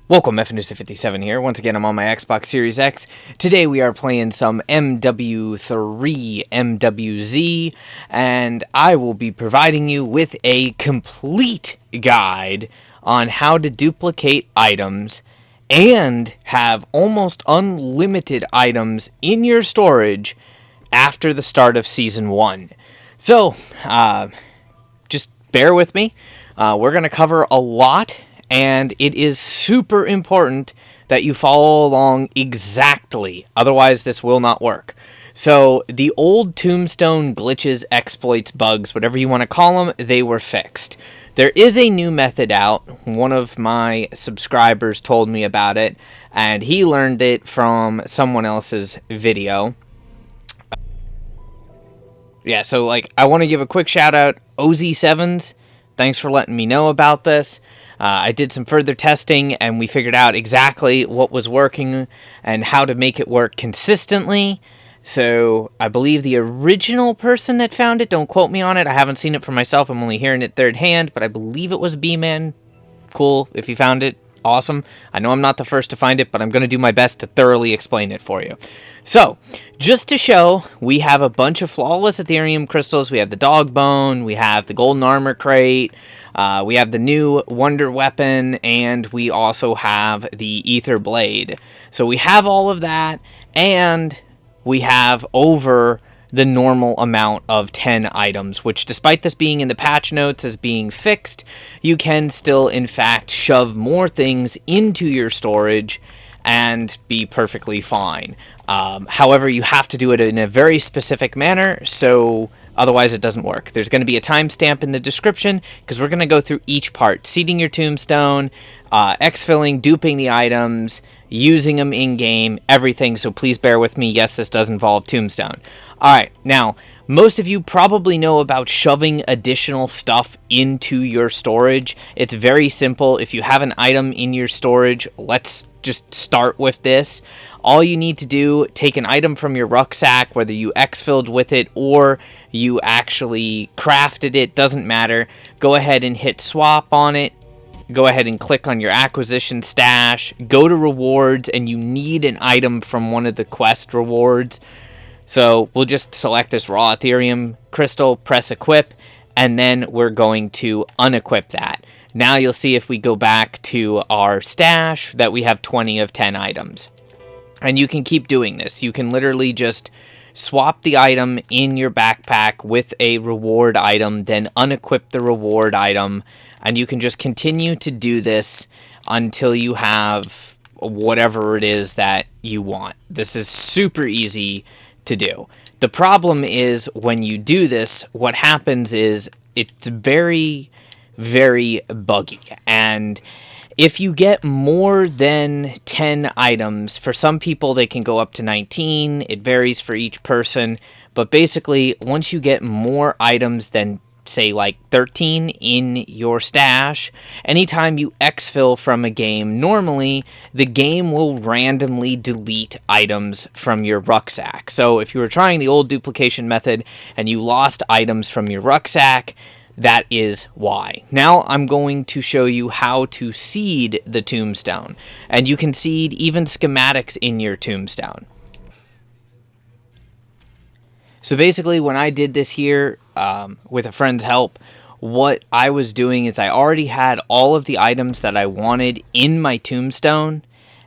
Welcome, FNUSA57 here. Once again, I'm on my Xbox Series X. Today we are playing some MW3 MWZ, and I will be providing you with a complete guide on how to duplicate items and have almost unlimited items in your storage after the start of Season 1. So, just bear with me. We're going to cover a lot, and it is super important that you follow along exactly. Otherwise, this will not work. So, the old Tombstone glitches, exploits, bugs, whatever you want to call them, they were fixed. There is a new method out. One of my subscribers told me about it, and he learned it from someone else's video. Yeah, so, I want to give a quick shout out, OZ7s. Thanks for letting me know about this. I did some further testing, and we figured out exactly what was working and how to make it work consistently. So I believe the original person that found it, don't quote me on it, I haven't seen it for myself, I'm only hearing it third hand, but I believe it was B-Man. Cool, if you found it, awesome. I know I'm not the first to find it, but I'm going to do my best to thoroughly explain it for you. So, just to show, we have a bunch of flawless Ethereum crystals. We have the dog bone, we have the golden armor crate, we have the new wonder weapon, and we also have the ether blade. So we have all of that, and we have over the normal amount of 10 items, which, despite this being in the patch notes as being fixed, you can still, in fact, shove more things into your storage and be perfectly fine. However, you have to do it in a very specific manner, so otherwise it doesn't work. There's going to be a timestamp in the description, because we're going to go through each part. Seeding your tombstone, exfilling, duping the items, using them in-game, everything, so please bear with me. Yes, this does involve tombstone. Alright, now, most of you probably know about shoving additional stuff into your storage. It's very simple. If you have an item in your storage, let's just start with this. All you need to do, take an item from your rucksack, whether you exfilled with it or you actually crafted it, doesn't matter. Go ahead and hit swap on it. Go ahead and click on your acquisition stash. Go to rewards, and you need an item from one of the quest rewards. So we'll just select this raw Ethereum crystal, press equip, and then we're going to unequip that. Now you'll see if we go back to our stash that we have 20 of 10 items. And you can keep doing this. You can literally just swap the item in your backpack with a reward item, then unequip the reward item, and you can just continue to do this until you have whatever it is that you want. This is super easy to do. The problem is when you do this, what happens is it's very, very buggy. And if you get more than 10 items, for some people they can go up to 19. It varies for each person. But basically, once you get more items than, say, like 13 in your stash, anytime you exfil from a game, normally the game will randomly delete items from your rucksack. So if you were trying the old duplication method and you lost items from your rucksack, that is why. Now I'm going to show you how to seed the tombstone, and you can seed even schematics in your tombstone. So basically, when I did this here with a friend's help, what I was doing is I already had all of the items that I wanted in my tombstone,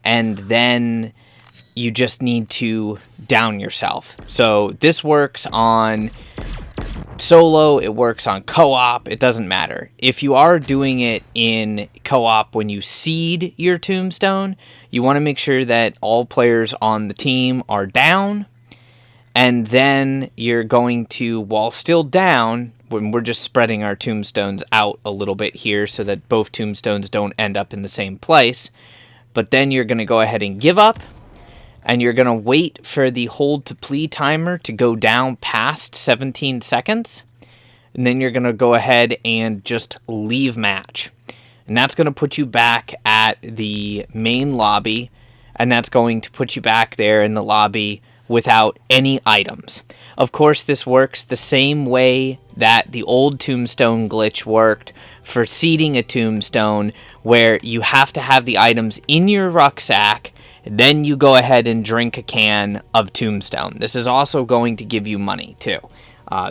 and then you just need to down yourself. So this works on solo, it works on co-op, it doesn't matter. If you are doing it in co-op when you seed your tombstone, you want to make sure that all players on the team are down. And then you're going to, while still down, when we're just spreading our tombstones out a little bit here so that both tombstones don't end up in the same place. But then you're going to go ahead and give up. And you're going to wait for the hold to plea timer to go down past 17 seconds. And then you're going to go ahead and just leave match. And that's going to put you back at the main lobby. And that's going to put you back there in the lobby without any items. Of course, this works the same way that the old Tombstone glitch worked for seeding a Tombstone, where you have to have the items in your rucksack, then you go ahead and drink a can of Tombstone. This is also going to give you money too.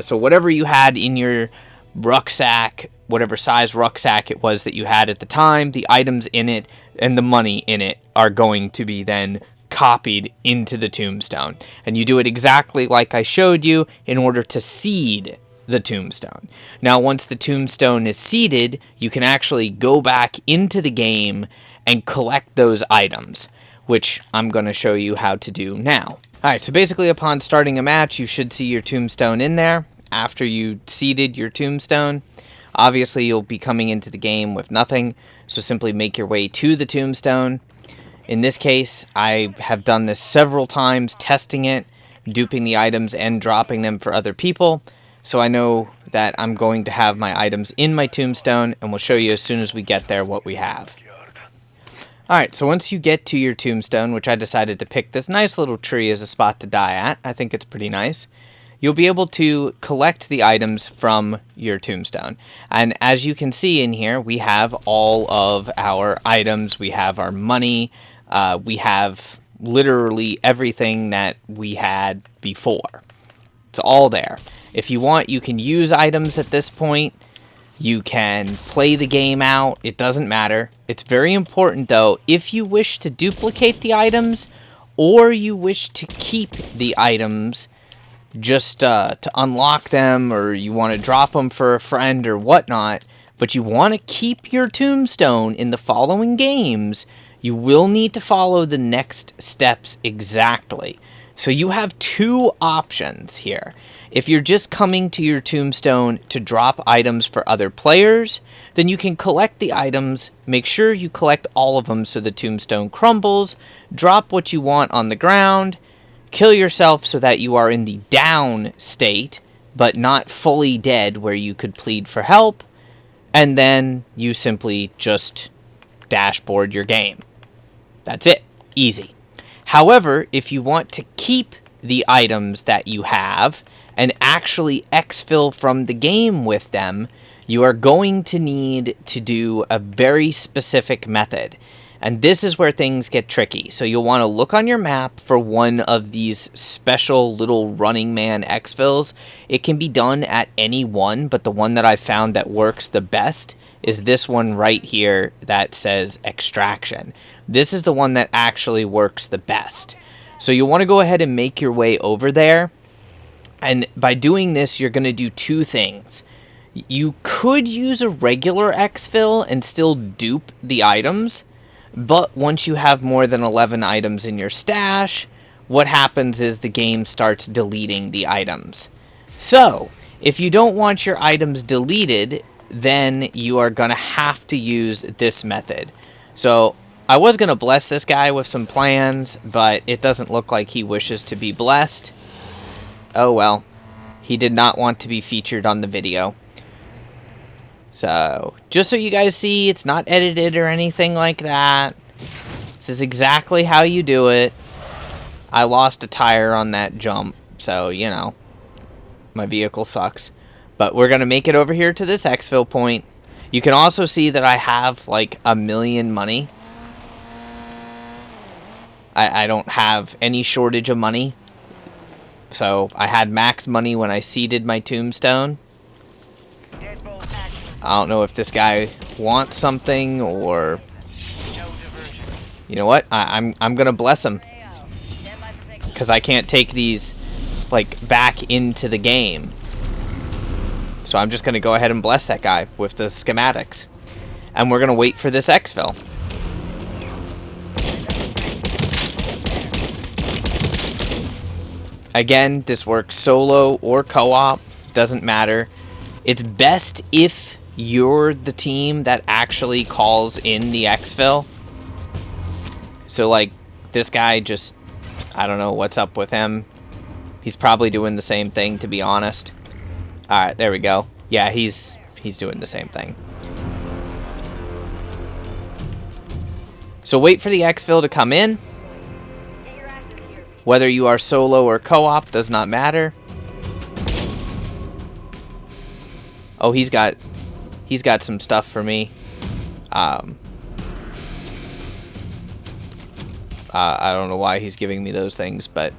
So whatever you had in your rucksack, whatever size rucksack it was that you had at the time, the items in it and the money in it are going to be then copied into the Tombstone. And you do it exactly like I showed you in order to seed the Tombstone. Now, once the Tombstone is seeded, you can actually go back into the game and collect those items, which I'm going to show you how to do now. Alright, so basically upon starting a match, you should see your Tombstone in there after you seeded your Tombstone. Obviously, you'll be coming into the game with nothing, so simply make your way to the Tombstone. In this case, I have done this several times, testing it, duping the items, and dropping them for other people. So I know that I'm going to have my items in my Tombstone, and we'll show you as soon as we get there what we have. Alright, so once you get to your Tombstone, which I decided to pick this nice little tree as a spot to die at, I think it's pretty nice, you'll be able to collect the items from your Tombstone. And as you can see in here, we have all of our items, we have our money, we have literally everything that we had before. It's all there. If you want, you can use items at this point. You can play the game out. It doesn't matter. It's very important, though, if you wish to duplicate the items or you wish to keep the items just to unlock them, or you want to drop them for a friend or whatnot, but you want to keep your Tombstone in the following games, you will need to follow the next steps exactly. So you have two options here. If you're just coming to your Tombstone to drop items for other players, then you can collect the items, make sure you collect all of them so the Tombstone crumbles, drop what you want on the ground, kill yourself so that you are in the down state, but not fully dead where you could plead for help, and then you simply just dashboard your game. That's it. Easy. However, if you want to keep the items that you have and actually exfil from the game with them, you are going to need to do a very specific method. And this is where things get tricky. So you'll want to look on your map for one of these special little Running Man exfils. It can be done at any one, but the one that I found that works the best is this one right here that says Extraction. This is the one that actually works the best. So you'll want to go ahead and make your way over there. And by doing this, you're going to do two things. You could use a regular exfil and still dupe the items, but once you have more than 11 items in your stash, what happens is the game starts deleting the items. So, if you don't want your items deleted, then you are going to have to use this method. So, I was going to bless this guy with some plans, but it doesn't look like he wishes to be blessed. Oh well, he did not want to be featured on the video. So, just so you guys see, it's not edited or anything like that. This is exactly how you do it. I lost a tire on that jump, so, you know, my vehicle sucks. But we're going to make it over here to this exfil point. You can also see that I have, like, 1 million money. I don't have any shortage of money. So, I had max money when I seeded my Tombstone. I don't know if this guy wants something or... You know what? I'm gonna bless him. Because I can't take these, like, back into the game. So I'm just gonna go ahead and bless that guy with the schematics. And we're gonna wait for this exfil. Again, this works solo or co-op. Doesn't matter. It's best if you're the team that actually calls in the exfil. So, like, this guy just, I don't know what's up with him. He's probably doing the same thing, to be honest. Alright, there we go. Yeah, he's doing the same thing. So wait for the exfil to come in. Whether you are solo or co-op does not matter. Oh, he's got some stuff for me. I don't know why he's giving me those things, but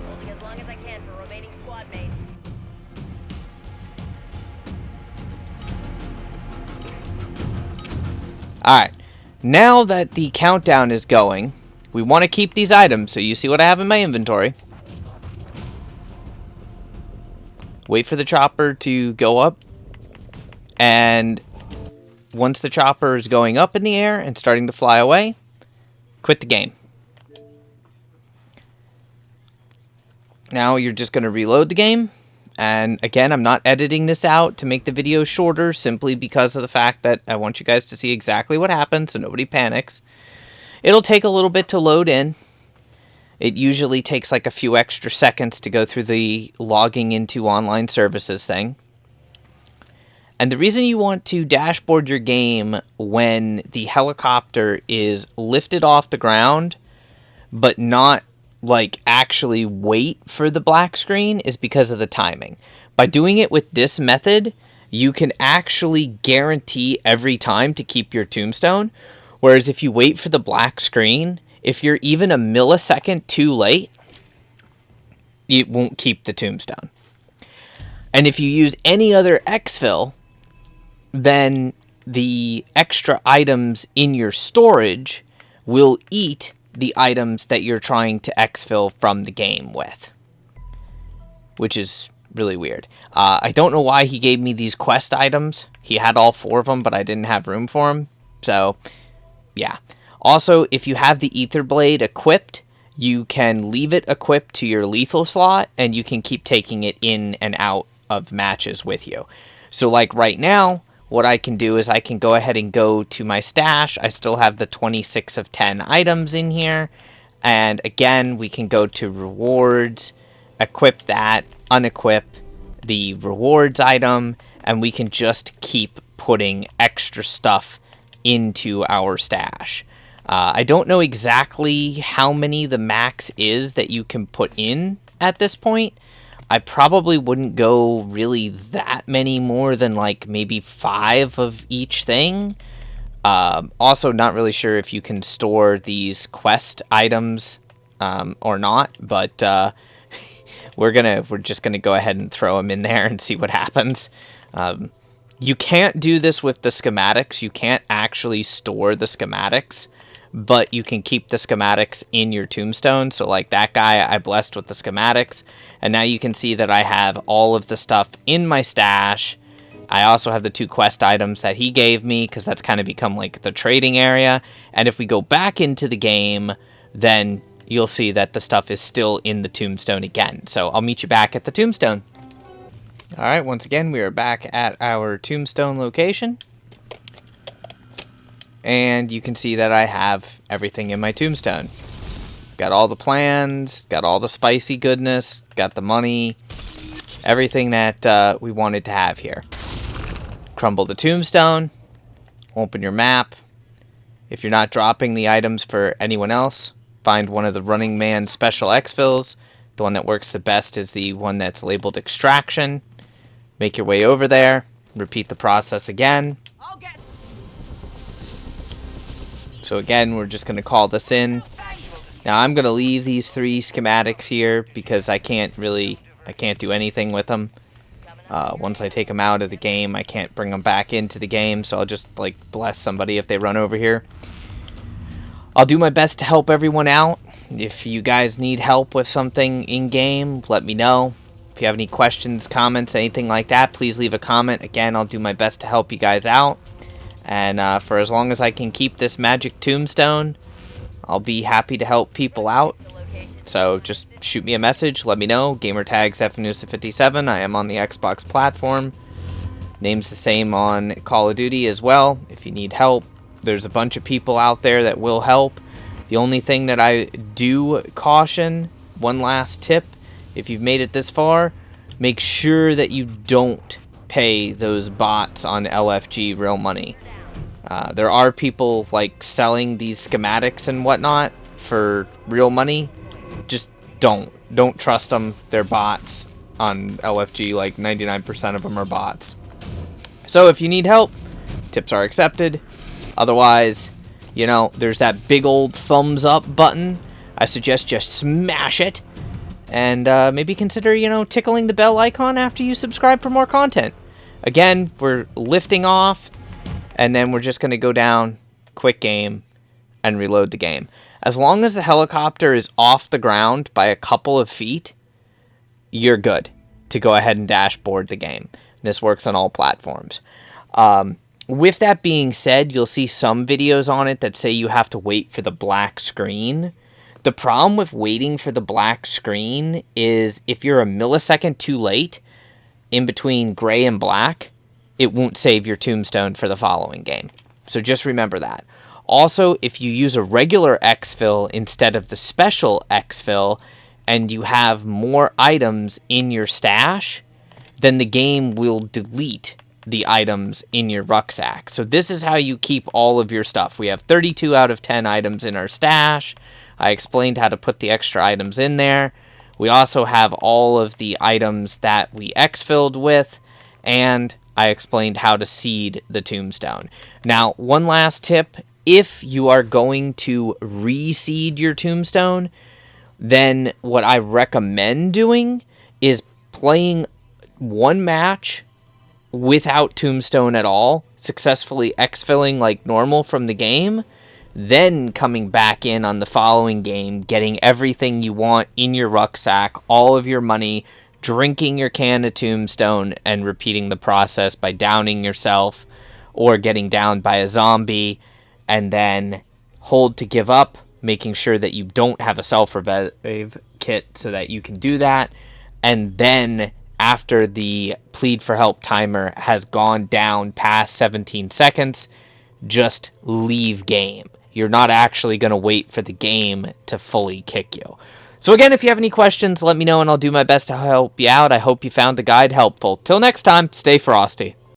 Holding as long as I can for remaining squad mates. alright. Now that the countdown is going, we want to keep these items, so you see what I have in my inventory. Wait for the chopper to go up, and once the chopper is going up in the air and starting to fly away, quit the game. Now you're just going to reload the game, and again, I'm not editing this out to make the video shorter, simply because of the fact that I want you guys to see exactly what happens so nobody panics. It'll take a little bit to load in. It usually takes like a few extra seconds to go through the logging into online services thing. And the reason you want to dashboard your game when the helicopter is lifted off the ground, but not like actually wait for the black screen, is because of the timing. By doing it with this method, you can actually guarantee every time to keep your tombstone. Whereas if you wait for the black screen, if you're even a millisecond too late, it won't keep the tombstone. And if you use any other exfil, then the extra items in your storage will eat the items that you're trying to exfil from the game with, which is really weird. I don't know why he gave me these quest items. He had all 4 of them, but I didn't have room for them. So, yeah. Also, if you have the Ether Blade equipped, you can leave it equipped to your lethal slot, and you can keep taking it in and out of matches with you. So, like right now, what I can do is I can go ahead and go to my stash. I still have the 26 of 10 items in here. And again, we can go to rewards, equip that, unequip the rewards item, and we can just keep putting extra stuff into our stash. I don't know exactly how many the max is that you can put in at this point. I probably wouldn't go really that many more than like maybe 5 of each thing. Also, not really sure if you can store these quest items or not, but we're just gonna go ahead and throw them in there and see what happens. You can't do this with the schematics. You can't actually store the schematics, but you can keep the schematics in your tombstone. So like that guy, I blessed with the schematics, and now you can see that I have all of the stuff in my stash. I also have the 2 quest items that he gave me, because that's kind of become like the trading area. And if we go back into the game, then you'll see that the stuff is still in the tombstone again. So I'll meet you back at the tombstone. All right, once again, we are back at our tombstone location. And you can see that I have everything in my tombstone. Got all the plans, got all the spicy goodness, got the money, everything that we wanted to have here. Crumble the tombstone, open your map. If you're not dropping the items for anyone else, find one of the Running Man special exfils. The one that works the best is the one that's labeled extraction. Make your way over there, repeat the process again. So again, we're just going to call this in. Now I'm going to leave these 3 schematics here because I can't do anything with them. Once I take them out of the game, I can't bring them back into the game, so I'll just like bless somebody if they run over here. I'll do my best to help everyone out. If you guys need help with something in-game, let me know. If you have any questions, comments, anything like that, please leave a comment. Again, I'll do my best to help you guys out. And for as long as I can keep this magic tombstone, I'll be happy to help people out. So just shoot me a message, let me know. Gamertag Zephanusa57. I am on the Xbox platform. Name's the same on Call of Duty as well. If you need help, there's a bunch of people out there that will help. The only thing that I do caution, one last tip, if you've made it this far, make sure that you don't pay those bots on LFG real money. There are people like selling these schematics and whatnot for real money. Just don't trust them. They're bots on LFG. Like 99% of them are bots. So if you need help, tips are accepted. Otherwise, there's that big old thumbs up button. I suggest just smash it. And maybe consider, tickling the bell icon after you subscribe for more content. Again, we're lifting off, and then we're just going to go down, quick game, and reload the game. As long as the helicopter is off the ground by a couple of feet, you're good to go ahead and dashboard the game. This works on all platforms. With that being said, you'll see some videos on it that say you have to wait for the black screen. The problem with waiting for the black screen is if you're a millisecond too late, in between gray and black, it won't save your tombstone for the following game. So just remember that. Also, if you use a regular Exfil instead of the special Exfil, and you have more items in your stash, then the game will delete the items in your rucksack. So this is how you keep all of your stuff. We have 32 out of 10 items in our stash. I explained how to put the extra items in there. We also have all of the items that we exfilled with, and I explained how to seed the tombstone. Now, one last tip. If you are going to reseed your tombstone, then what I recommend doing is playing one match without tombstone at all, successfully exfilling like normal from the game, then coming back in on the following game, getting everything you want in your rucksack, all of your money, drinking your can of tombstone, and repeating the process by downing yourself or getting downed by a zombie, and then hold to give up, making sure that you don't have a self-revive kit so that you can do that, and then after the plead for help timer has gone down past 17 seconds, just leave game. You're not actually going to wait for the game to fully kick you. So again, if you have any questions, let me know and I'll do my best to help you out. I hope you found the guide helpful. Till next time, stay frosty.